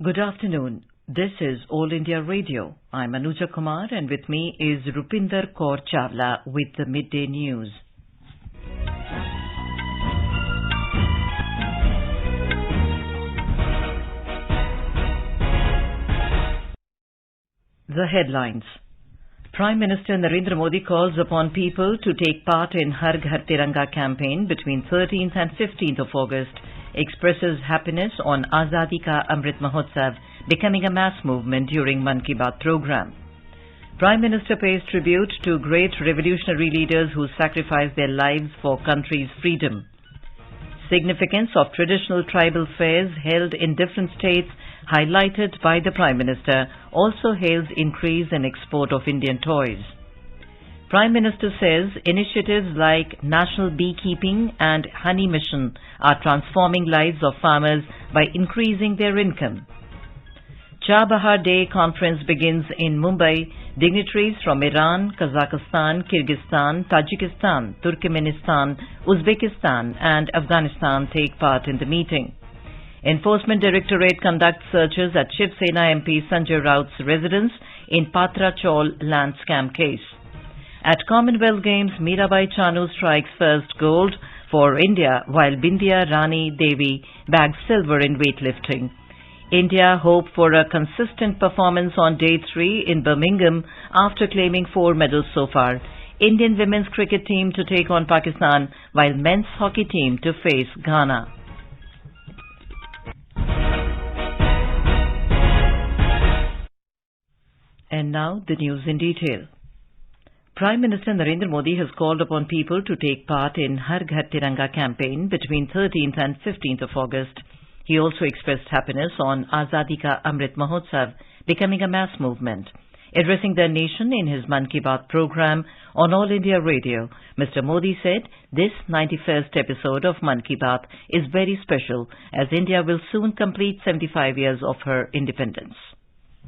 Good afternoon. This is All India Radio. I'm Anuja Kumar and with me is Rupinder Kaur Chawla with the Midday News. The headlines. Prime Minister Narendra Modi calls upon people to take part in Har Ghar Tiranga campaign between 13th and 15th of August, expresses happiness on Azadi Ka Amrit Mahotsav becoming a mass movement during Mann Ki Baat program. Prime Minister pays tribute to great revolutionary leaders who sacrificed their lives for country's freedom. Significance of traditional tribal fairs held in different states highlighted by the Prime Minister, also hails increase in export of Indian toys. Prime Minister says initiatives like National Beekeeping and Honey Mission are transforming lives of farmers by increasing their income. Chabahar Day conference begins in Mumbai. Dignitaries from Iran, Kazakhstan, Kyrgyzstan, Tajikistan, Turkmenistan, Uzbekistan and Afghanistan take part in the meeting. Enforcement Directorate conducts searches at Shiv Sena MP Sanjay Raut's residence in Patra Chaul land scam case. At Commonwealth Games, Mirabai Chanu strikes first gold for India while Bindya Rani Devi bags silver in weightlifting. India hope for a consistent performance on Day 3 in Birmingham after claiming 4 medals so far. Indian women's cricket team to take on Pakistan while men's hockey team to face Ghana. And now the news in detail. Prime Minister Narendra Modi has called upon people to take part in Har Ghar Tiranga campaign between 13th and 15th of August. He also expressed happiness on Azadi Ka Amrit Mahotsav becoming a mass movement. Addressing the nation in his Mann Ki Baat program on All India Radio, Mr. Modi said this 91st episode of Mann Ki Baat is very special as India will soon complete 75 years of her independence.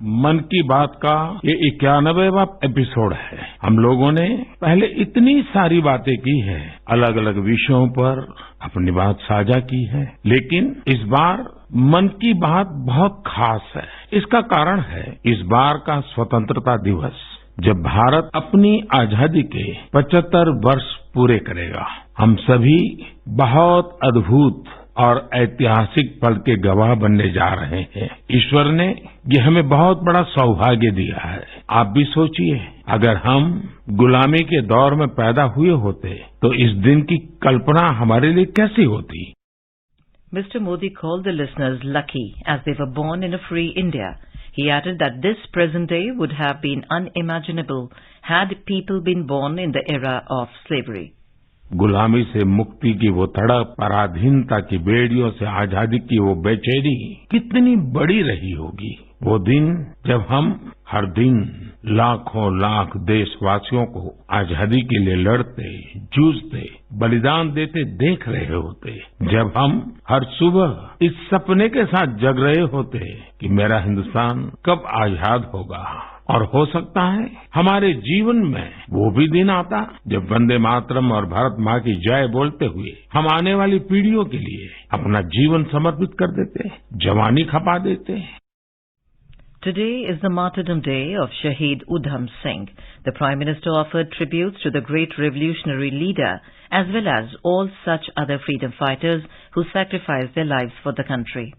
मन की बात का ये 91वां episode है। हम लोगों ने पहले इतनी सारी बातें की हैं, अलग अलग विषयों पर अपनी बात साझा की है, लेकिन इस बार मन की बात बहुत खास है। इसका कारण है इस बार का स्वतंत्रता दिवस, जब भारत अपनी आजादी के 75 वर्ष पूरे करेगा। हम सभी बहुत अद्भुत और ऐतिहासिक पल के गवाह बनने जा रहे हैं। ईश्वर ने ये हमें बहुत बड़ा सौभाग्य दिया है। आप भी सोचिए, अगर हम गुलामी के दौर में पैदा हुए होते तो इस दिन की कल्पना हमारे लिए कैसी होती? Mr. Modi called the listeners lucky as they were born in a free India. He added that this present day would have been unimaginable had people been born in the era of slavery. गुलामी से मुक्ति की वो तड़प, पराधीनता की बेड़ियों से आजादी की वो बेचैनी कितनी बड़ी रही होगी। वो दिन जब हम हर दिन लाखों लाख देशवासियों को आजादी के लिए लड़ते, जूझते, बलिदान देते देख रहे होते, जब हम हर सुबह इस सपने के साथ जग रहे होते कि मेरा हिंदुस्तान कब आजाद होगा, और हो सकता है हमारे जीवन में वो भी दिन आता जब वंदे मातरम और भारत माँ की जय बोलते हुए हम आने वाली पीढ़ियों के लिए अपना जीवन समर्पित कर देते, जवानी खपा देते। Today is the Martyrdom Day of Shaheed Udham Singh. The Prime Minister offered tributes to the great revolutionary leader as well as all such other freedom fighters who sacrificed their lives for the country.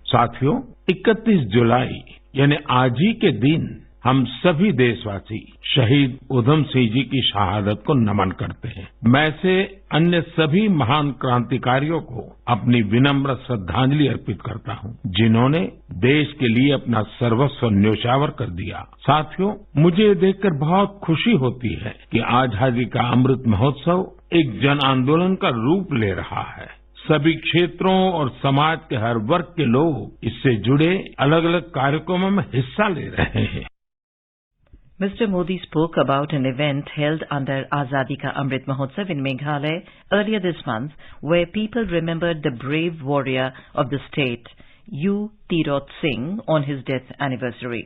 साथियों, 31 जुलाई यानी आज ही के दिन हम सभी देशवासी शहीद उधम सिंह जी की शहादत को नमन करते हैं। मैं से अन्य सभी महान क्रांतिकारियों को अपनी विनम्र श्रद्धांजलि अर्पित करता हूं, जिन्होंने देश के लिए अपना सर्वस्व न्योछावर कर दिया। साथियों, मुझे ये देखकर बहुत खुशी होती है कि आजादी का अमृत महोत्सव एक जन आंदोलन का रूप ले रहा है। सभी क्षेत्रों और समाज के हर वर्ग के लोग इससे जुड़े अलग अलग कार्यक्रमों में हिस्सा ले रहे हैं। Mr. Modi spoke about an event held under Azadi Ka Amrit Mahotsav in Meghalaya earlier this month, where people remembered the brave warrior of the state, Udham Singh, on his death anniversary.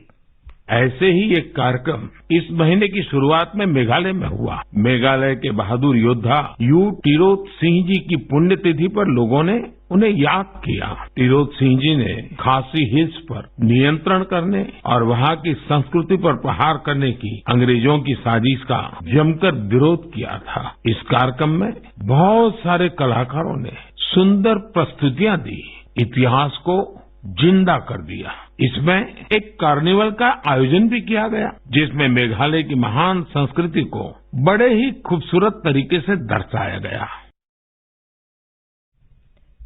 ऐसे ही एक कार्यक्रम इस महीने की शुरुआत में मेघालय में हुआ। मेघालय के बहादुर योद्धा यू टिरोत सिंह जी की पुण्यतिथि पर लोगों ने उन्हें याद किया। टिरोत सिंह जी ने खासी हिल्स पर नियंत्रण करने और वहाँ की संस्कृति पर प्रहार करने की अंग्रेजों की साजिश का जमकर विरोध किया था। इस कार्यक्रम में बहुत सारे कलाकारों ने सुंदर प्रस्तुतियां दी, इतिहास को जिंदा कर दिया। इसमें एक कार्निवल का आयोजन भी किया गया, जिसमें मेघालय की महान संस्कृति को बड़े ही खूबसूरत तरीके से दर्शाया गया।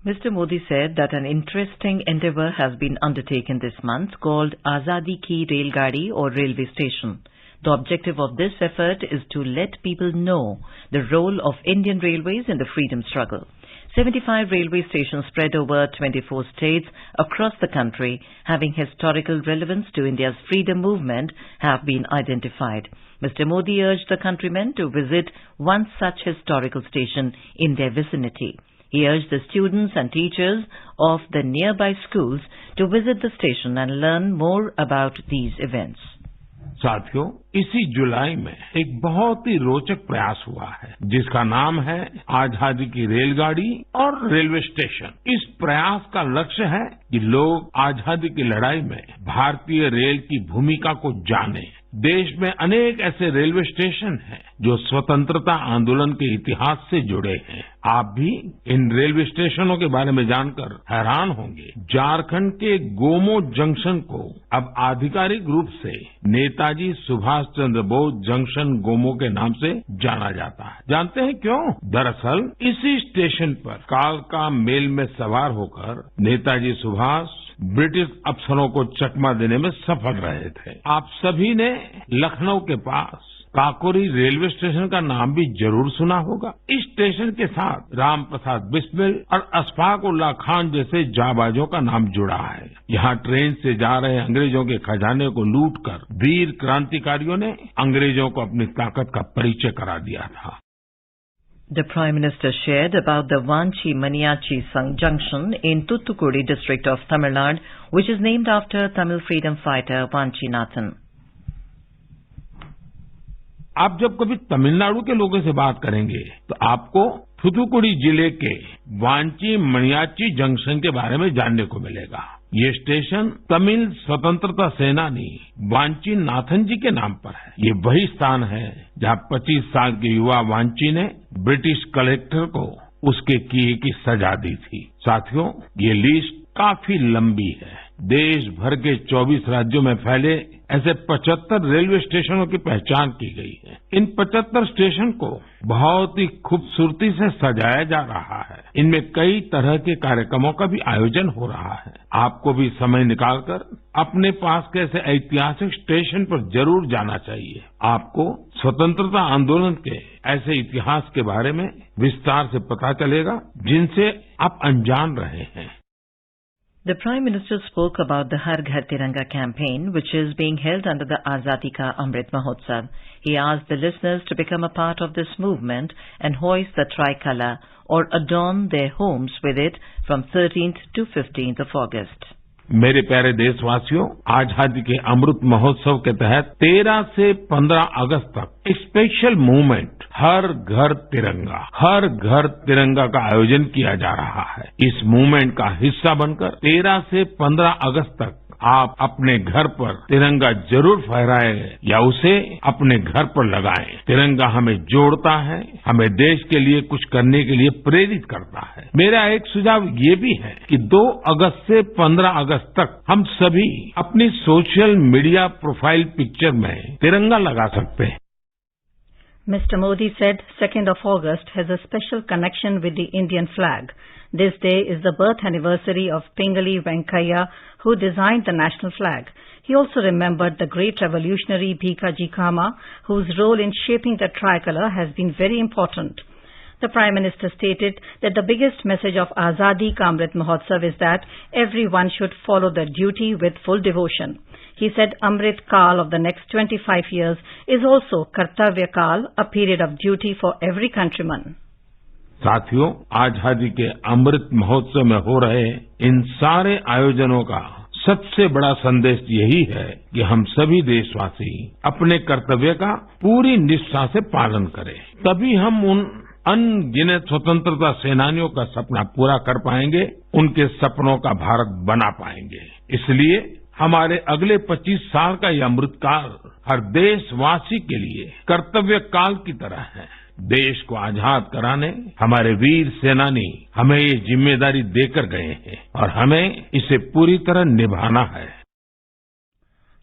Mr. Modi said that an interesting endeavour has been undertaken this month called Azadi Ki Railgadi or Railway Station. The objective of this effort is to let people know the role of Indian Railways in the freedom struggle. 75 railway stations spread over 24 states across the country having historical relevance to India's freedom movement have been identified. Mr. Modi urged the countrymen to visit one such historical station in their vicinity. He urged the students and teachers of the nearby schools to visit the station and learn more about these events. साथियों, इसी जुलाई में एक बहुत ही रोचक प्रयास हुआ है, जिसका नाम है आजादी की रेलगाड़ी और रेलवे स्टेशन। इस प्रयास का लक्ष्य है कि लोग आजादी की लड़ाई में भारतीय रेल की भूमिका को जानें। देश में अनेक ऐसे रेलवे स्टेशन हैं जो स्वतंत्रता आंदोलन के इतिहास से जुड़े हैं। आप भी इन रेलवे स्टेशनों के बारे में जानकर हैरान होंगे। झारखंड के गोमो जंक्शन को अब आधिकारिक रूप से नेताजी सुभाष चंद्र बोस जंक्शन गोमो के नाम से जाना जाता है। जानते हैं क्यों? दरअसल इसी स्टेशन पर कालका मेल में सवार होकर नेताजी सुभाष ब्रिटिश अफसरों को चकमा देने में सफल रहे थे। आप सभी ने लखनऊ के पास काकोरी रेलवे स्टेशन का नाम भी जरूर सुना होगा। इस स्टेशन के साथ राम प्रसाद बिस्मिल और अशफाक उल्लाह खान जैसे जाबाजों का नाम जुड़ा है। यहाँ ट्रेन से जा रहे अंग्रेजों के खजाने को लूटकर वीर क्रांतिकारियों ने अंग्रेजों को अपनी ताकत का परिचय करा दिया था। The Prime Minister shared about the Vanchi-Maniachi Junction in Thoothukudi district of Tamil Nadu, which is named after Tamil freedom fighter Vanchinathan. आप जब कभी तमिलनाडु के लोगों से बात करेंगे तो आपको थूथुकुडी जिले के वांची मणियाची जंक्शन के बारे में जानने को मिलेगा। ये स्टेशन तमिल स्वतंत्रता सेनानी वांची नाथन जी के नाम पर है। ये वही स्थान है जहाँ 25 साल के युवा वांची ने ब्रिटिश कलेक्टर को उसके किए की सजा दी थी। साथियों, ये लिस्ट काफी लंबी है। देश भर के 24 राज्यों में फैले ऐसे 75 रेलवे स्टेशनों की पहचान की गई है। इन 75 स्टेशन को बहुत ही खूबसूरती से सजाया जा रहा है। इनमें कई तरह के कार्यक्रमों का भी आयोजन हो रहा है। आपको भी समय निकालकर अपने पास के ऐसे ऐतिहासिक स्टेशन पर जरूर जाना चाहिए। आपको स्वतंत्रता आंदोलन के ऐसे इतिहास के बारे में विस्तार से पता चलेगा जिनसे आप अनजान रहे हैं। The Prime Minister spoke about the Har Ghar Tiranga campaign, which is being held under the Azadi Ka Amrit Mahotsav. He asked the listeners to become a part of this movement and hoist the tricolour or adorn their homes with it from 13th to 15th of August. मेरे प्यारे देशवासियों, आजादी के अमृत महोत्सव के तहत 13 से 15 अगस्त तक एक स्पेशल मूवमेंट हर घर तिरंगा का आयोजन किया जा रहा है। इस मूवमेंट का हिस्सा बनकर 13 से 15 अगस्त तक आप अपने घर पर तिरंगा जरूर फहराएं या उसे अपने घर पर लगाएं। तिरंगा हमें जोड़ता है, हमें देश के लिए कुछ करने के लिए प्रेरित करता है। मेरा एक सुझाव ये भी है कि 2 अगस्त से 15 अगस्त तक हम सभी अपनी सोशल मीडिया प्रोफाइल पिक्चर में तिरंगा लगा सकते हैं। Mr. Modi said 2nd of August has a special connection with the Indian flag. This day is the birth anniversary of Pingali Venkaiah, who designed the national flag. He also remembered the great revolutionary Bhikaji Cama, whose role in shaping the tricolour has been very important. The Prime Minister stated that the biggest message of Azadi Ka Amrit Mahotsav is that everyone should follow their duty with full devotion. He said Amrit Kal of the next 25 years is also Kartavya Kal, a period of duty for every countryman. साथियों, आजादी के अमृत महोत्सव में हो रहे इन सारे आयोजनों का सबसे बड़ा संदेश यही है कि हम सभी देशवासी अपने कर्तव्य का पूरी निष्ठा से पालन करें। तभी हम उन अनगिनत स्वतंत्रता सेनानियों का सपना पूरा कर पाएंगे, उनके सपनों का भारत बना पाएंगे। इसलिए हमारे अगले 25 साल का यह अमृतकाल हर देशवासी के लिए कर्तव्य काल की तरह है। देश को आजाद कराने हमारे वीर सेनानी हमें ये जिम्मेदारी देकर गए हैं और हमें इसे पूरी तरह निभाना है।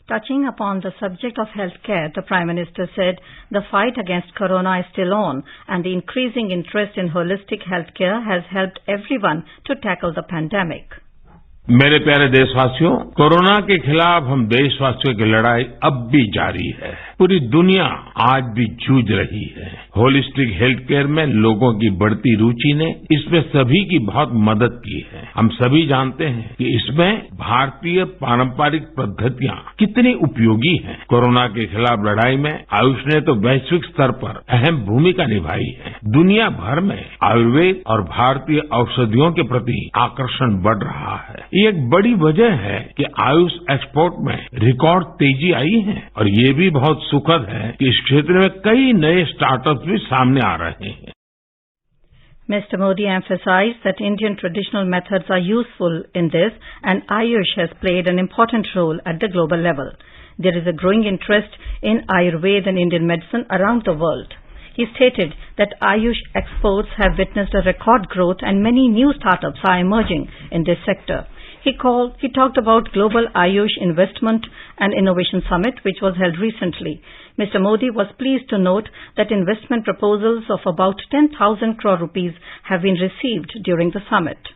Touching upon the subject of healthcare, the Prime Minister said the fight against corona is still on and the increasing interest in holistic healthcare has helped everyone to tackle the pandemic. मेरे प्यारे देशवासियों, corona के खिलाफ हम देशवासियों की लड़ाई अब भी जारी है। पूरी दुनिया आज भी जूझ रही है। होलिस्टिक हेल्थ केयर में लोगों की बढ़ती रुचि ने इसमें सभी की बहुत मदद की है। हम सभी जानते हैं कि इसमें भारतीय पारंपरिक पद्धतियां कितनी उपयोगी हैं। कोरोना के खिलाफ लड़ाई में आयुष ने तो वैश्विक स्तर पर अहम भूमिका निभाई है। दुनिया भर में आयुर्वेद और भारतीय औषधियों के प्रति आकर्षण बढ़ रहा है। ये एक बड़ी वजह है कि आयुष एक्सपोर्ट में रिकॉर्ड तेजी आई है और ये भी बहुत सुखद है कि इस क्षेत्र में कई नए स्टार्टअप्स भी सामने आ रहे हैं। Mr. Modi emphasized that Indian traditional methods are useful in this and Ayush has played an important role at the global level. There is a growing interest in Ayurveda and Indian medicine around the world. He stated that Ayush exports have witnessed a record growth and many new startups are emerging in this sector. He talked about Global Ayush Investment and Innovation Summit, which was held recently. Mr. Modi was pleased to note that investment proposals of about 10,000 crore rupees have been received during the summit.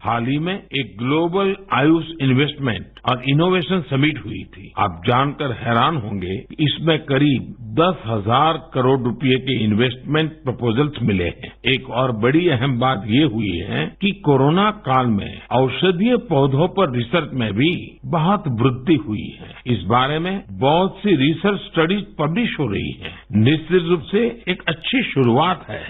हाल ही में एक global Ayush investment और innovation summit हुई थी। आप जानकर हैरान होंगे कि इसमें करीब 10,000 करोड़ रुपए के इन्वेस्टमेंट प्रपोजल्स मिले हैं। एक और बड़ी अहम बात ये हुई है कि कोरोना काल में औषधीय पौधों पर रिसर्च में भी बहुत वृद्धि हुई है। इस बारे में बहुत सी रिसर्च स्टडीज पब्लिश हो रही हैं। निश्चित रूप से एक अच्छी शुरुआत है।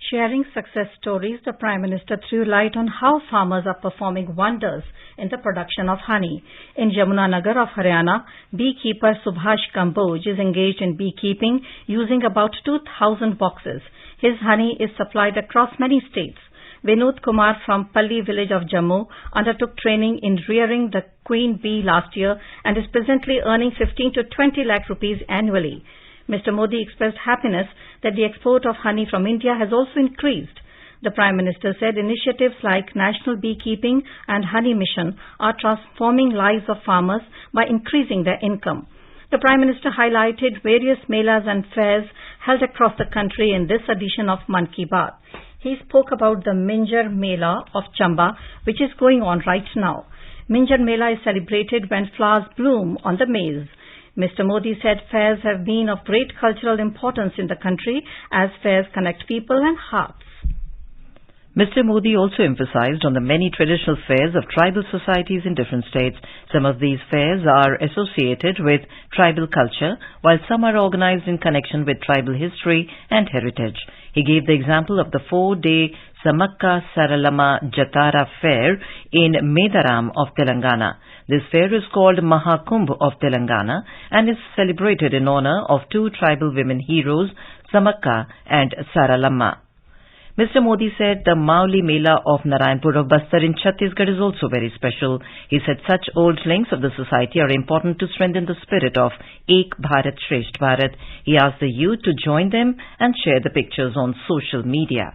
Sharing success stories, the Prime Minister threw light on how farmers are performing wonders in the production of honey. In Yamunanagar of Haryana, beekeeper Subhash Kamboj is engaged in beekeeping using about 2,000 boxes. His honey is supplied across many states. Vinod Kumar from Palli village of Jammu undertook training in rearing the queen bee last year and is presently earning 15 to 20 lakh rupees annually. Mr. Modi expressed happiness that the export of honey from India has also increased. The Prime Minister said initiatives like National Beekeeping and Honey Mission are transforming lives of farmers by increasing their income. The Prime Minister highlighted various melas and fairs held across the country in this edition of Mann Ki Baat. He spoke about the Minjar Mela of Chamba, which is going on right now. Minjar Mela is celebrated when flowers bloom on the maize. Mr. Modi said fairs have been of great cultural importance in the country as fairs connect people and hearts. Mr. Modi also emphasized on the many traditional fairs of tribal societies in different states. Some of these fairs are associated with tribal culture, while some are organized in connection with tribal history and heritage. He gave the example of the 4-day Samakka Saralama Jatara fair in Medaram of Telangana. This fair is called Mahakumbh of Telangana and is celebrated in honor of two tribal women heroes, Samakka and Saralamma. Mr. Modi said the Mauli Mela of Narayanpur of Bastar in Chhattisgarh is also very special. He said such old links of the society are important to strengthen the spirit of Ek Bharat Shresth Bharat. He asked the youth to join them and share the pictures on social media.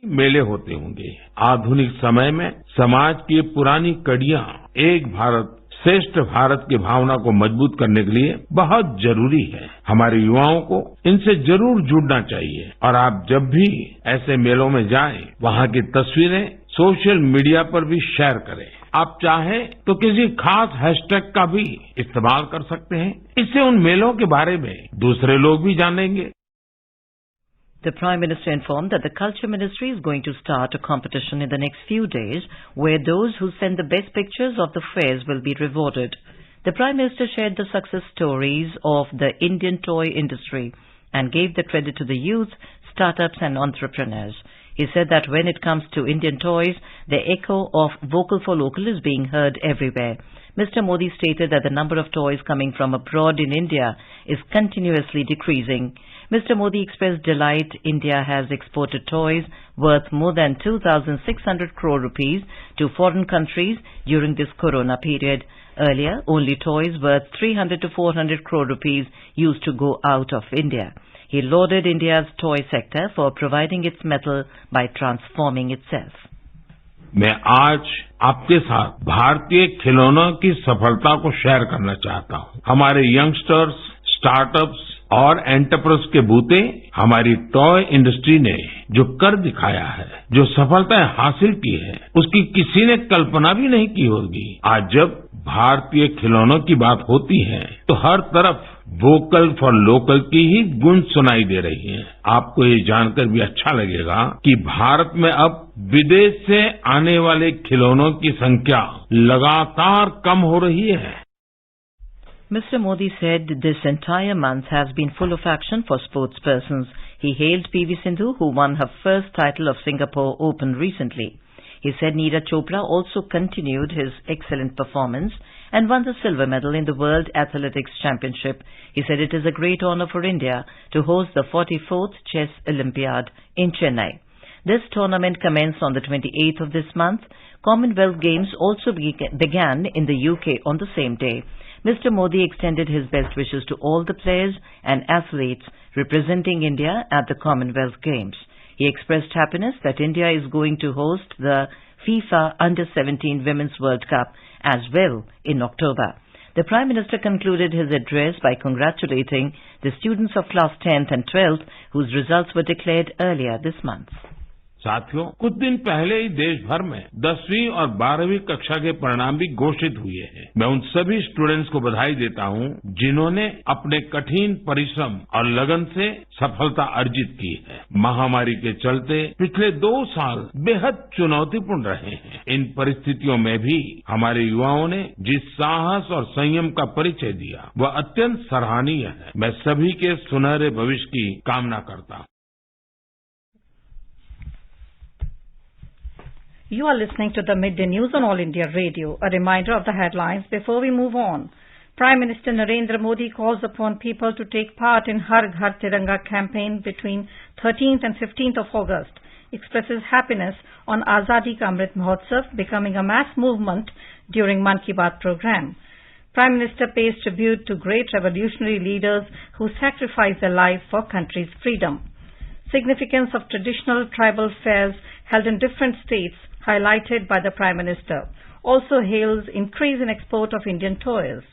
मेले होते होंगे। आधुनिक समय में समाज की पुरानी कड़ियां एक भारत श्रेष्ठ भारत की भावना को मजबूत करने के लिए बहुत जरूरी है। हमारे युवाओं को इनसे जरूर जुड़ना चाहिए और आप जब भी ऐसे मेलों में जाएं, वहां की तस्वीरें सोशल मीडिया पर भी शेयर करें। आप चाहें तो किसी खास हैशटैग का भी इस्तेमाल कर सकते हैं। इससे उन मेलों के बारे में दूसरे लोग भी जानेंगे। The Prime Minister informed that the Culture Ministry is going to start a competition in the next few days where those who send the best pictures of the fairs will be rewarded. The Prime Minister shared the success stories of the Indian toy industry and gave the credit to the youth, startups and entrepreneurs. He said that when it comes to Indian toys, the echo of vocal for local is being heard everywhere. Mr. Modi stated that the number of toys coming from abroad in India is continuously decreasing. Mr. Modi expressed delight India has exported toys worth more than 2,600 crore rupees to foreign countries during this corona period. Earlier, only toys worth 300 to 400 crore rupees used to go out of India. He lauded India's toy sector for providing its mettle by transforming itself. मैं आज आपके साथ भारतीय खिलौनों की सफलता को share करना चाहता हूं। हमारे यंगस्टर्स, स्टार्टअप्स और एंटरप्रेन्योर्स के बूते हमारी टॉय इंडस्ट्री ने जो कर दिखाया है, जो सफलताएं हासिल की है, उसकी किसी ने कल्पना भी नहीं की होगी। आज जब भारतीय खिलौनों की बात होती है तो हर तरफ वोकल फॉर लोकल की ही गूंज सुनाई दे रही है। आपको ये जानकर भी अच्छा लगेगा कि भारत में अब विदेश से आने वाले खिलौनों की संख्या लगातार कम हो रही है। Mr. Modi said this entire month has been full of action for sports persons. He hailed PV Sindhu, who won her first title of Singapore Open recently. He said Neeraj Chopra also continued his excellent performance and won the silver medal in the World Athletics Championship. He said it is a great honor for India to host the 44th Chess Olympiad in Chennai. This tournament commenced on the 28th of this month. Commonwealth Games also began in the UK on the same day. Mr. Modi extended his best wishes to all the players and athletes representing India at the Commonwealth Games. He expressed happiness that India is going to host the FIFA Under-17 Women's World Cup as well in October. The Prime Minister concluded his address by congratulating the students of class 10th and 12th whose results were declared earlier this month. साथियों, कुछ दिन पहले ही देश भर में 10वीं और 12वीं कक्षा के परिणाम भी घोषित हुए हैं। मैं उन सभी स्टूडेंट्स को बधाई देता हूं जिन्होंने अपने कठिन परिश्रम और लगन से सफलता अर्जित की है। महामारी के चलते पिछले 2 साल बेहद चुनौतीपूर्ण रहे हैं। इन परिस्थितियों में भी हमारे युवाओं ने जिस साहस और संयम का परिचय दिया, वह अत्यंत सराहनीय है। मैं सभी के सुनहरे भविष्य की कामना करता हूं। You are listening to the Midday News on All India Radio. A reminder of the headlines before we move on. Prime Minister Narendra Modi calls upon people to take part in Har Ghar Tiranga campaign between 13th and 15th of August. Expresses happiness on Azadi Ka Amrit Mahotsav becoming a mass movement during Mann Ki Baat program. Prime Minister pays tribute to great revolutionary leaders who sacrificed their lives for country's freedom. Significance of traditional tribal fairs held in different states highlighted by the Prime Minister. Also hails increase in export of Indian toys.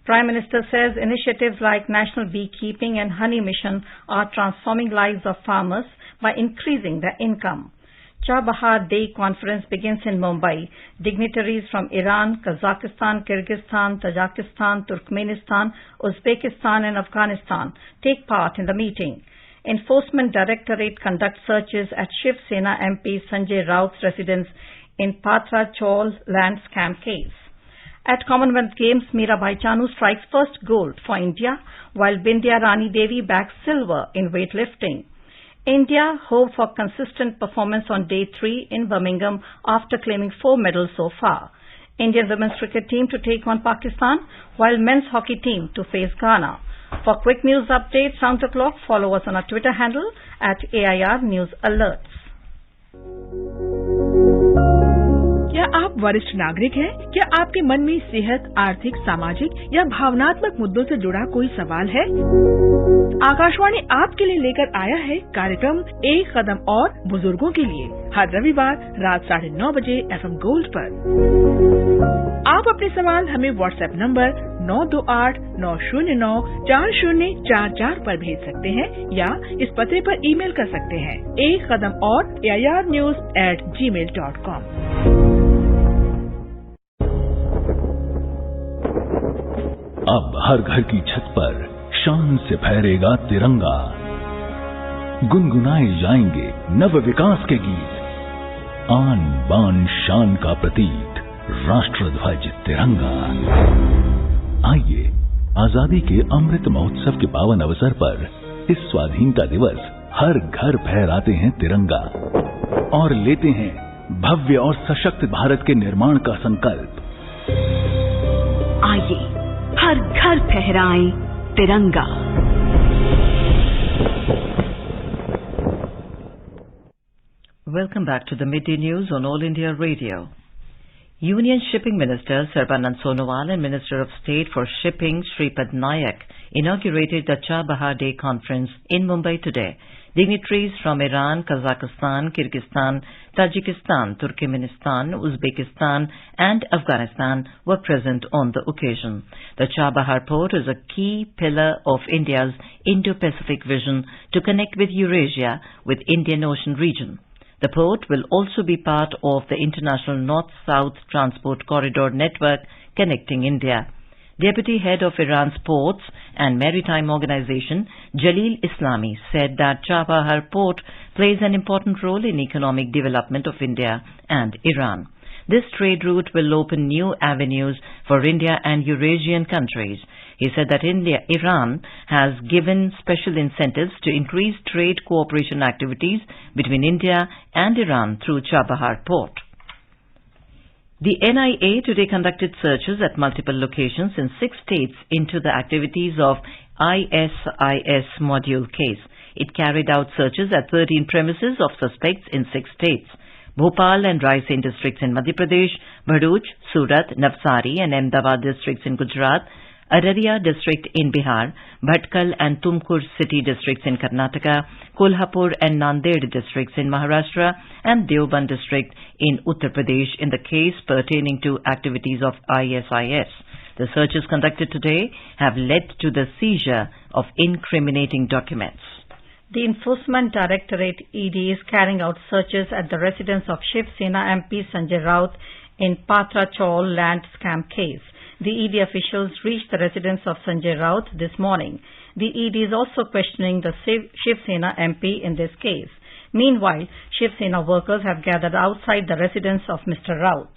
Prime Minister says initiatives like National Beekeeping and Honey Mission are transforming lives of farmers by increasing their income. Chabahar Day Conference begins in Mumbai. Dignitaries from Iran, Kazakhstan, Kyrgyzstan, Tajikistan, Turkmenistan, Uzbekistan and Afghanistan take part in the meeting. Enforcement Directorate conducts searches at Shiv Sena MP Sanjay Raut's residence in Patra Chaul land scam case. At Commonwealth Games, Mirabai Chanu strikes first gold for India, while Bindya Rani Devi bags silver in weightlifting. India hope for consistent performance on day 3 in Birmingham after claiming 4 medals so far. Indian women's cricket team to take on Pakistan, while men's hockey team to face Ghana. For quick news updates round the clock, follow us on our Twitter handle at AIR News Alerts. क्या आप वरिष्ठ नागरिक हैं? क्या आपके मन में सेहत, आर्थिक, सामाजिक या भावनात्मक मुद्दों से जुड़ा कोई सवाल है? आकाशवाणी आपके लिए लेकर आया है कार्यक्रम एक कदम और बुजुर्गों के लिए, हर रविवार रात 9:30 बजे FM गोल्ड पर। आप अपने सवाल हमें व्हाट्सएप नंबर 9289094044 पर भेज सकते हैं या इस पते पर ईमेल कर सकते हैं एक कदम और airnews@gmail.com। अब हर घर की छत पर शान से फहरेगा तिरंगा, गुनगुनाए जाएंगे नव विकास के गीत, आन बान शान का प्रतीक राष्ट्र ध्वज तिरंगा। आइए आजादी के अमृत महोत्सव के पावन अवसर पर इस स्वाधीनता दिवस हर घर फहराते हैं तिरंगा और लेते हैं भव्य और सशक्त भारत के निर्माण का संकल्प। आइए हर घर फहराएं तिरंगा। Welcome back to the Midday News on All India Radio. Union Shipping Minister Sarbanand Sonowal and Minister of State for Shipping Shripad Nayak inaugurated the Chabahar Day Conference in Mumbai today. Dignitaries from Iran, Kazakhstan, Kyrgyzstan, Tajikistan, Turkmenistan, Uzbekistan and Afghanistan were present on the occasion. The Chabahar port is a key pillar of India's Indo-Pacific vision to connect with Eurasia with Indian Ocean region. The port will also be part of the international North-South Transport Corridor network connecting India. Deputy Head of Iran's Ports and Maritime Organization, Jalil Islami, said that Chabahar Port plays an important role in economic development of India and Iran. This trade route will open new avenues for India and Eurasian countries. He said that Iran has given special incentives to increase trade cooperation activities between India and Iran through Chabahar Port. The NIA today conducted searches at multiple locations in 6 states into the activities of ISIS module case. It carried out searches at 13 premises of suspects in 6 states: Bhopal and Raisen districts in Madhya Pradesh, Bharuch, Surat, Navsari and Ahmedabad districts in Gujarat, Araria district in Bihar, Bhatkal and Tumkur city districts in Karnataka, Kolhapur and Nanded districts in Maharashtra, and Deoband district in Uttar Pradesh in the case pertaining to activities of ISIS. The searches conducted today have led to the seizure of incriminating documents. The Enforcement Directorate ED is carrying out searches at the residence of Shiv Sena MP Sanjay Raut in Patra Chaul land scam case. The ED officials reached the residence of Sanjay Raut this morning. The ED is also questioning the Shiv Sena MP in this case. Meanwhile, Shiv Sena workers have gathered outside the residence of Mr. Raut.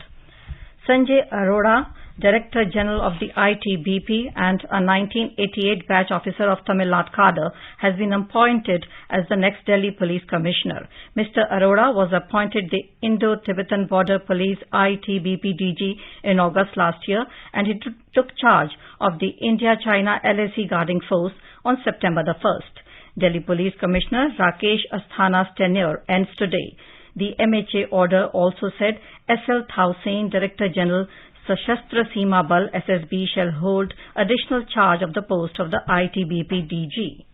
Sanjay Arora, Director General of the ITBP and a 1988 batch officer of Tamil Nadu cadre, has been appointed as the next Delhi Police Commissioner. Mr. Arora was appointed the Indo-Tibetan Border Police ITBP DG in August last year, and he took charge of the India-China LAC guarding force on September the 1st. Delhi Police Commissioner Rakesh Asthana's tenure ends today. The MHA order also said SL Thausen, Director General Sashastra Seema Bal SSB, shall hold additional charge of the post of the ITBP DG.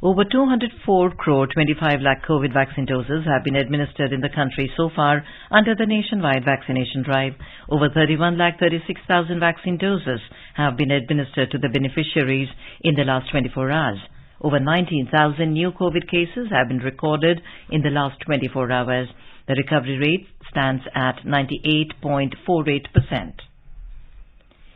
Over 204 crore 25 lakh COVID vaccine doses have been administered in the country so far under the nationwide vaccination drive. Over 31 lakh 36,000 vaccine doses have been administered to the beneficiaries in the last 24 hours. Over 19,000 new COVID cases have been recorded in the last 24 hours. The recovery rate stands at 98.48%.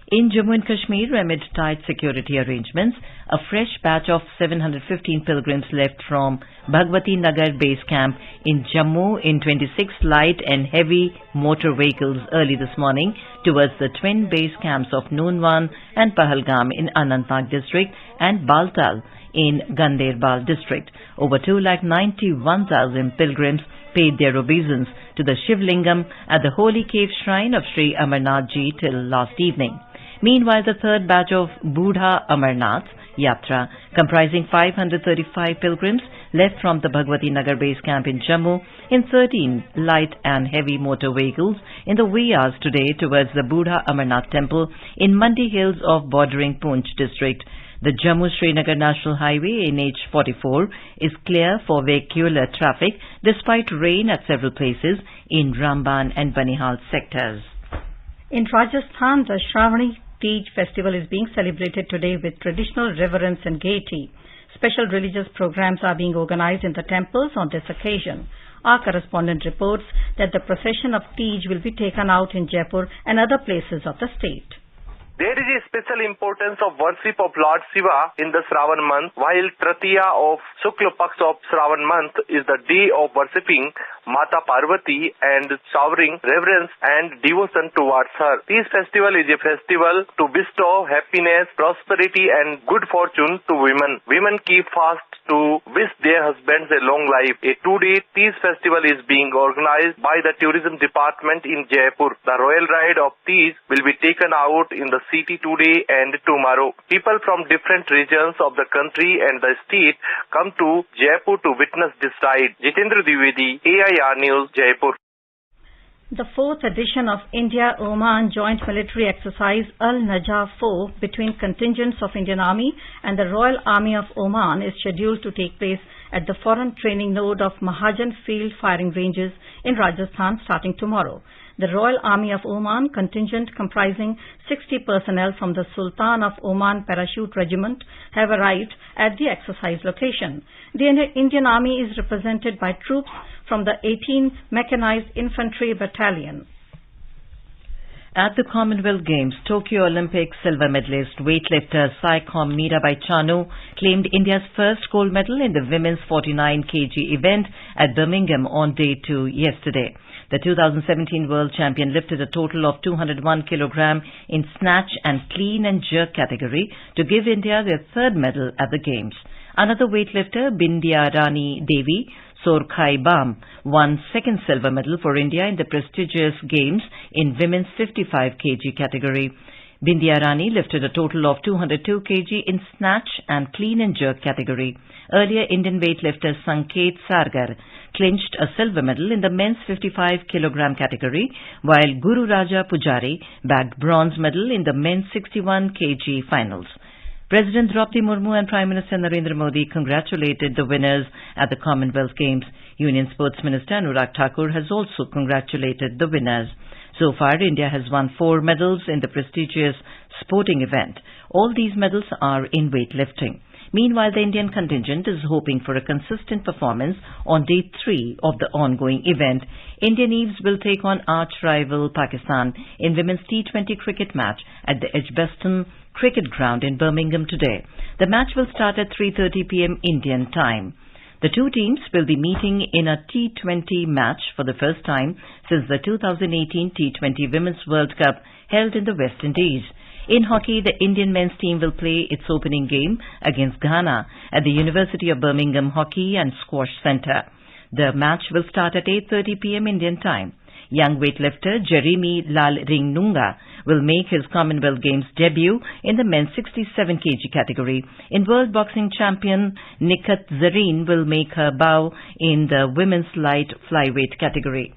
In Jammu and Kashmir, amid tight security arrangements, a fresh batch of 715 pilgrims left from Bhagwati Nagar base camp in Jammu in 26 light and heavy motor vehicles early this morning towards the twin base camps of Noonwan and Pahalgam in Anantnag district and Baltal in Ganderbal district. Over 291,000 pilgrims paid their obeisance to the Shivlingam at the holy cave shrine of Sri Amarnath Ji till last evening. Meanwhile, the third batch of Budha Amarnath Yatra, comprising 535 pilgrims, left from the Bhagwati Nagar base camp in Jammu in 13 light and heavy motor vehicles in the wee hours today towards the Budha Amarnath temple in Mandi Hills of bordering Poonch district. The Jammu-Srinagar National Highway NH44 is clear for vehicular traffic despite rain at several places in Ramban and Banihal sectors. In Rajasthan, the Shravani Tej festival is being celebrated today with traditional reverence and gaiety. Special religious programs are being organized in the temples on this occasion. Our correspondent reports that the procession of Tej will be taken out in Jaipur and other places of the state. There is a special importance of worship of Lord Shiva in the Shravan month, while Tratiya of Shukla Paksh of Shravan month is the day of worshipping Mata Parvati and showering reverence and devotion towards her. This festival is a festival to bestow happiness, prosperity and good fortune to women. Women keep fast to wish their husbands a long life. A 2-day Tees festival is being organized by the tourism department in Jaipur. The royal ride of Tees will be taken out in the city today and tomorrow. People from different regions of the country and the state come to Jaipur to witness this ride. Jitendra Dwivedi, AIR News, Jaipur. The fourth edition of India-Oman Joint Military Exercise Al-Najah 4 between contingents of Indian Army and the Royal Army of Oman is scheduled to take place at the Foreign Training Node of Mahajan Field Firing Ranges in Rajasthan starting tomorrow. The Royal Army of Oman contingent comprising 60 personnel from the Sultan of Oman Parachute Regiment have arrived at the exercise location. The Indian Army is represented by troops from the 18th Mechanized Infantry Battalion. At the Commonwealth Games, Tokyo Olympic silver medalist weightlifter Saikom Mirabai Chanu claimed India's first gold medal in the women's 49 kg event at Birmingham on day 2 yesterday. The 2017 world champion lifted a total of 201 kg in snatch and clean and jerk category to give India their third medal at the Games. Another weightlifter, Bindya Rani Devi Sorkhai Bam, won second silver medal for India in the prestigious Games in women's 55 kg category. Bindya Rani lifted a total of 202 kg in snatch and clean and jerk category. Earlier, Indian weightlifter Sanket Sargar clinched a silver medal in the men's 55 kg category, while Guru Raja Pujari bagged bronze medal in the men's 61 kg finals. President Draupadi Murmu and Prime Minister Narendra Modi congratulated the winners at the Commonwealth Games. Union Sports Minister Anurag Thakur has also congratulated the winners. So far, India has won 4 medals in the prestigious sporting event. All these medals are in weightlifting. Meanwhile, the Indian contingent is hoping for a consistent performance on day 3 of the ongoing event. Indian Eaves will take on arch-rival Pakistan in women's T20 cricket match at the Edgeboston cricket ground in Birmingham today. The match will start at 3:30 p.m. Indian time. The two teams will be meeting in a T20 match for the first time since the 2018 T20 Women's World Cup held in the West Indies. In hockey, the Indian men's team will play its opening game against Ghana at the University of Birmingham Hockey and Squash Centre. The match will start at 8:30 p.m. Indian time. Young weightlifter Jeremy Lalringnunga will make his Commonwealth Games debut in the men's 67 kg category. In World Boxing champion Nikat Zareen will make her bow in the women's light flyweight category.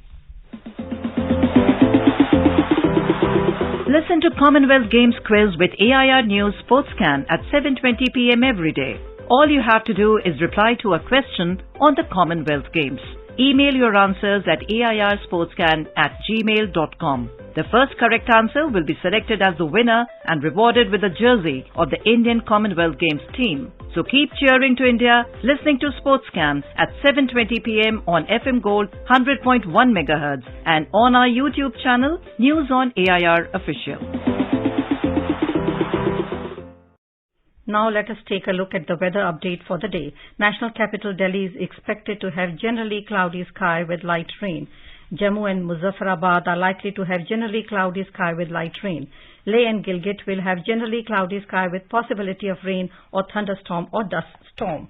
Listen to Commonwealth Games quiz with AIR News Sportscan at 7:20 p.m. every day. All you have to do is reply to a question on the Commonwealth Games. Email your answers at airsportscan@gmail.com. The first correct answer will be selected as the winner and rewarded with a jersey of the Indian Commonwealth Games team. So keep cheering to India, listening to Sportscan at 7:20 p.m. on FM Gold 100.1 MHz and on our YouTube channel, News on AIR Official. Now let us take a look at the weather update for the day. National capital Delhi is expected to have generally cloudy sky with light rain. Jammu and Muzaffarabad are likely to have generally cloudy sky with light rain. Leh and Gilgit will have generally cloudy sky with possibility of rain or thunderstorm or dust storm.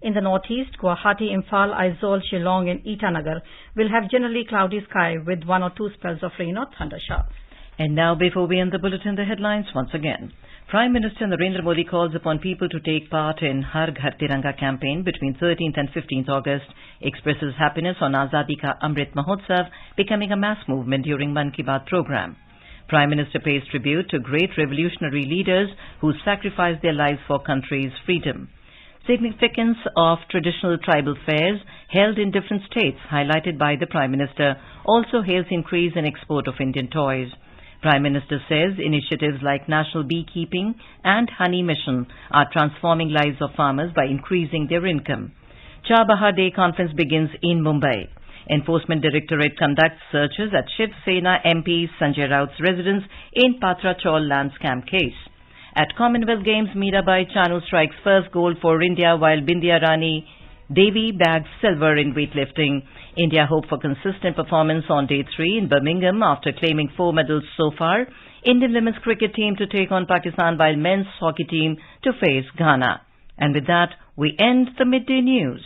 In the northeast, Guwahati, Imphal, Aizawl, Shillong and Itanagar will have generally cloudy sky with 1 or 2 spells of rain or thunder showers. And now, before we end the bulletin, the headlines once again. Prime Minister Narendra Modi calls upon people to take part in Har Ghar Tiranga campaign between 13th and 15th August, expresses happiness on Azadi Ka Amrit Mahotsav becoming a mass movement during Mann Ki Baat program. Prime Minister pays tribute to great revolutionary leaders who sacrificed their lives for country's freedom. Significance of traditional tribal fairs held in different states, highlighted by the Prime Minister, also hails increase in export of Indian toys. Prime Minister says initiatives like National Beekeeping and Honey Mission are transforming lives of farmers by increasing their income. Chabahar Day conference begins in Mumbai. Enforcement Directorate conducts searches at Shiv Sena MP Sanjay Raut's residence in Patra Chaul land scam case. At Commonwealth Games, Mirabai Chanu strikes first gold for India while Bindya Rani Devi bagged silver in weightlifting. India hope for consistent performance on day 3 in Birmingham after claiming 4 medals so far. Indian women's cricket team to take on Pakistan while men's hockey team to face Ghana. And with that, we end the midday news.